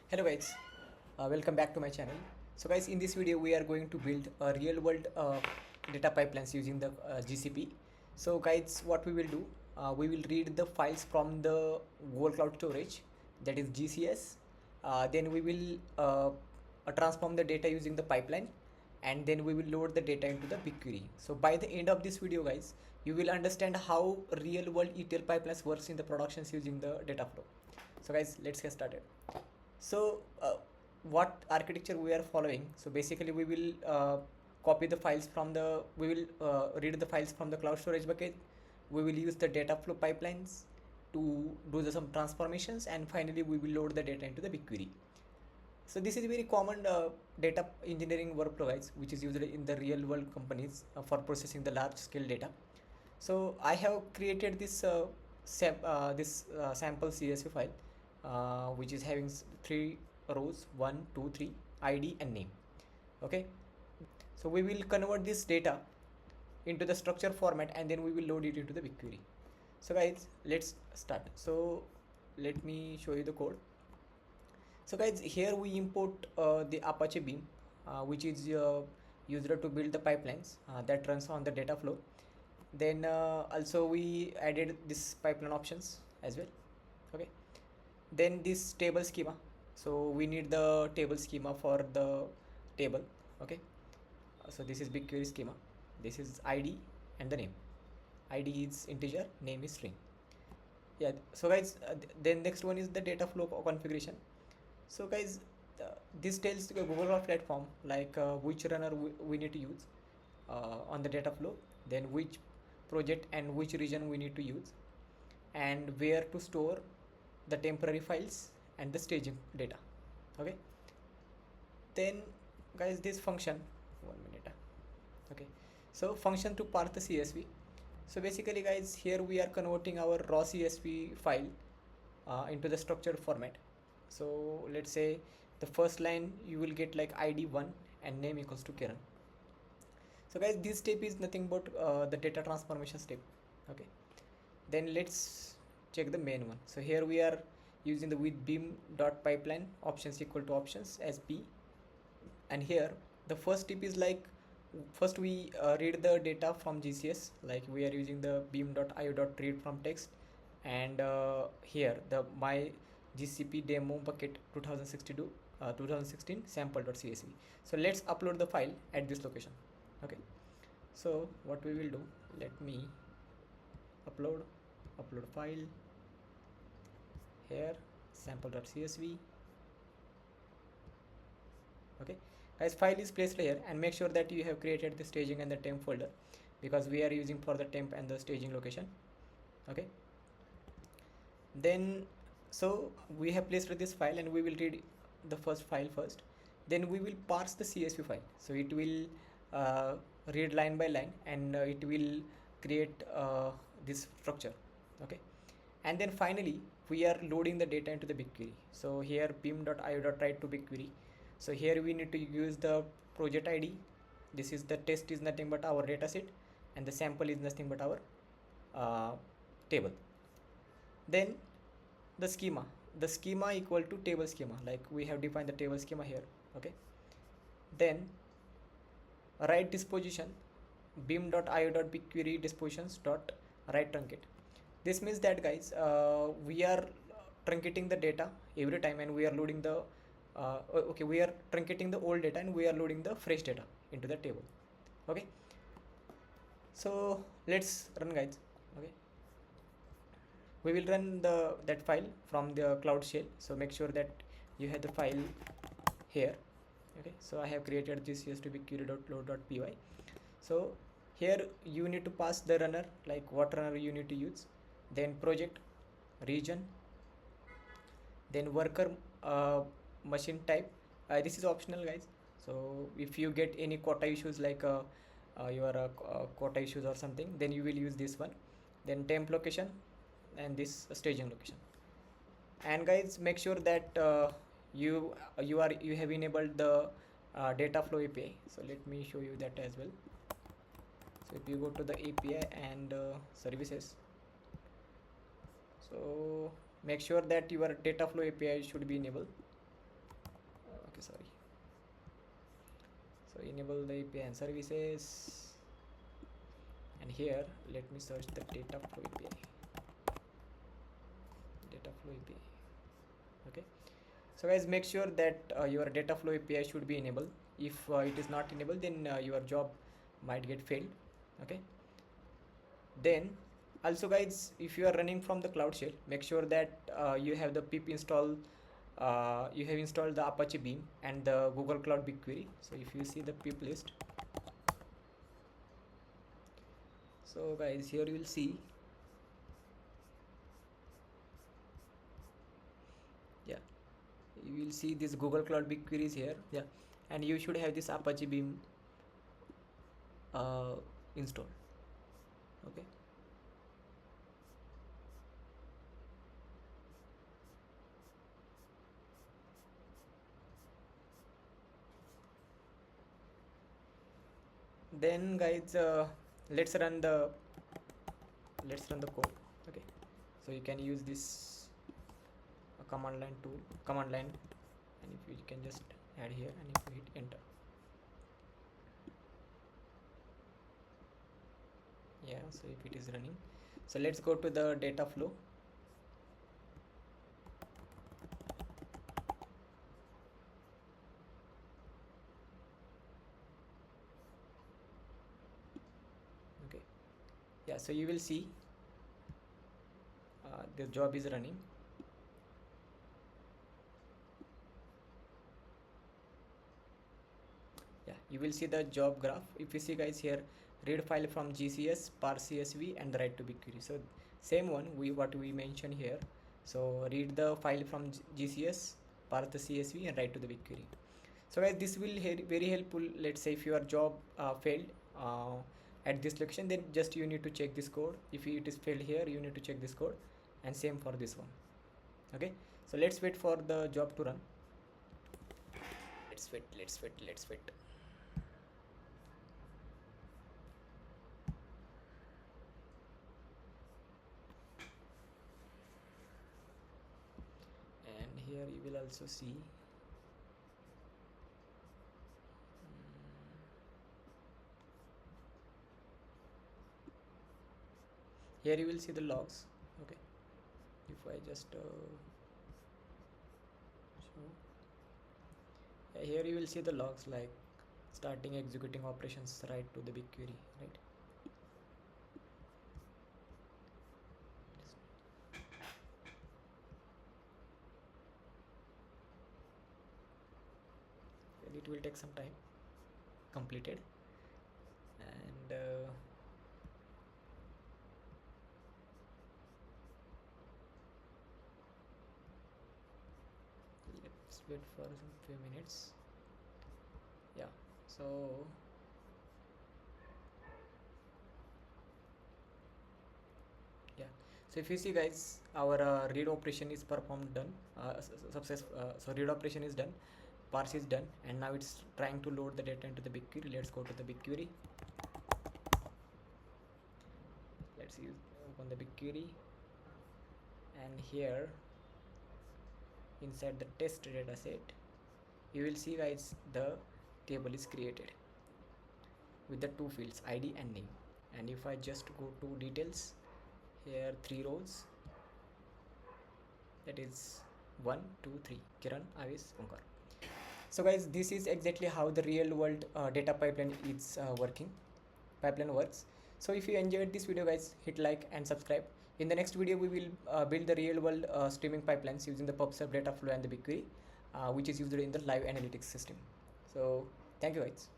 Hello guys, welcome back to my channel. So guys, in this video we are going to build a real world data pipelines using the GCP. So guys, what we will do, we will read the files from the Google Cloud Storage, that is GCS. Then we will transform the data using the pipeline, and then we will load the data into the BigQuery. So by the end of this video guys, you will understand how real world ETL pipelines works in the productions using the Dataflow. So guys, let's get started. So what architecture we are following? So basically we will copy the files from the, we will read the files from the cloud storage bucket. We will use the Dataflow pipelines to do some transformations, and finally we will load the data into the BigQuery. So this is a very common data engineering workflow guys, which is used in the real world companies for processing the large scale data. So I have created this sample CSV file, which is having three rows, 1 2 3, ID and name. Okay, so we will convert this data into the structure format, and then we will load it into the BigQuery. So guys, let's start. So let me show you the code. So guys, here we import the Apache Beam, which is used to build the pipelines that runs on the Dataflow. Then also we added this pipeline options as well. Okay, then this table schema. So we need the table schema for the table. Okay, so this is BigQuery schema. This is ID and the name. ID is integer, name is string. Yeah, so guys, then next one is the data flow configuration. So guys, this tells the Google Cloud platform like which runner we need to use on the data flow, then which project and which region we need to use, and where to store the temporary files and the staging data. Okay, then guys, this function, 1 minute. Okay, so function to parse the CSV. So basically guys, here we are converting our raw CSV file into the structured format. So let's say the first line you will get like ID1 and name equals to Kiran. So guys, this step is nothing but the data transformation step. Okay, then let's check the main one. So here we are using the with beam dot pipeline options equal to options as P, and here the first step is like, first we read the data from GCS, like we are using the beam.io.read from text, and here the my GCP demo bucket 2016 sample.csv. So let's upload the file at this location. Okay, so what we will do, let me upload file here, sample.csv. Okay guys, file is placed here, and make sure that you have created the staging and the temp folder, because we are using for the temp and the staging location. Okay, then so we have placed this file, and we will read the first file first, then we will parse the CSV file. So it will read line by line, and it will create this structure. Okay, and then finally we are loading the data into the BigQuery. So here beam.io.write to BigQuery. So here we need to use the project ID. This is the test is nothing but our data set, and the sample is nothing but our table. Then the schema equal to table schema, like we have defined the table schema here. Okay, then write disposition beam.io.bigquery dispositions dot write truncate. This means that guys, we are truncating the data every time, and we are loading the okay, we are truncating the old data and we are loading the fresh data into the table. Okay, so let's run guys. Okay, we will run that file from the cloud shell. So make sure that you have the file here. Okay, so I have created this to bigquery.load.py. So here you need to pass the runner, like what runner you need to use, then project, region, then worker, machine type. This is optional guys. So if you get any quota issues, like your quota issues or something, then you will use this one. Then temp location and this staging location. And guys, make sure that you have enabled the data flow API. So let me show you that as well. So if you go to the API and services, so make sure that your data flow API should be enabled. okay, sorry. So enable the API and services, and here let me search the Dataflow API. Dataflow API. Okay. So guys, make sure that your Dataflow API should be enabled. If it is not enabled, then your job might get failed. Okay. Then also guys, if you are running from the Cloud Shell, make sure that you have the pip install. You have installed the Apache Beam and the Google Cloud BigQuery. So if you see the pip list, so guys, here you will see, yeah, you will see this Google Cloud BigQuery is here, yeah, and you should have this Apache Beam installed. Okay. Then guys, let's run the code. Okay, so you can use this command line tool, and if you can just add here, and if you hit enter, yeah, so if it is running, so let's go to the data flow. Okay, yeah, so you will see the job is running. Yeah, you will see the job graph. If you see guys here, read file from GCS, parse CSV, and the write to BigQuery. So same one what we mentioned here. So read the file from GCS, parse the CSV, and write to the BigQuery. So guys, this will very helpful. Let's say if your job failed at this location, then just you need to check this code. If it is failed here, you need to check this code, and same for this one. Okay, so let's wait for the job to run. Let's wait. And here you will also see here you will see the logs. Okay, if I just show, yeah, here you will see the logs like starting executing operations right to the BigQuery, right? Well, it will take some time completed, and let's wait for some few minutes. Yeah, so yeah, so if you see guys, our read operation is performed done, so read operation is done, parse is done, and now it's trying to load the data into the BigQuery. Let's go to the BigQuery. Let's open the BigQuery, and here inside the test data set, you will see guys the table is created with the two fields, ID and name. And if I just go to details, here 3 rows, that is 1 2 3, Kiran, Avis, Omkar. So guys, this is exactly how the real world data pipeline works. So if you enjoyed this video guys, hit like and subscribe. In the next video we will build the real world streaming pipelines using the PubSub, Dataflow, and the BigQuery, which is used in the live analytics system. So thank you guys.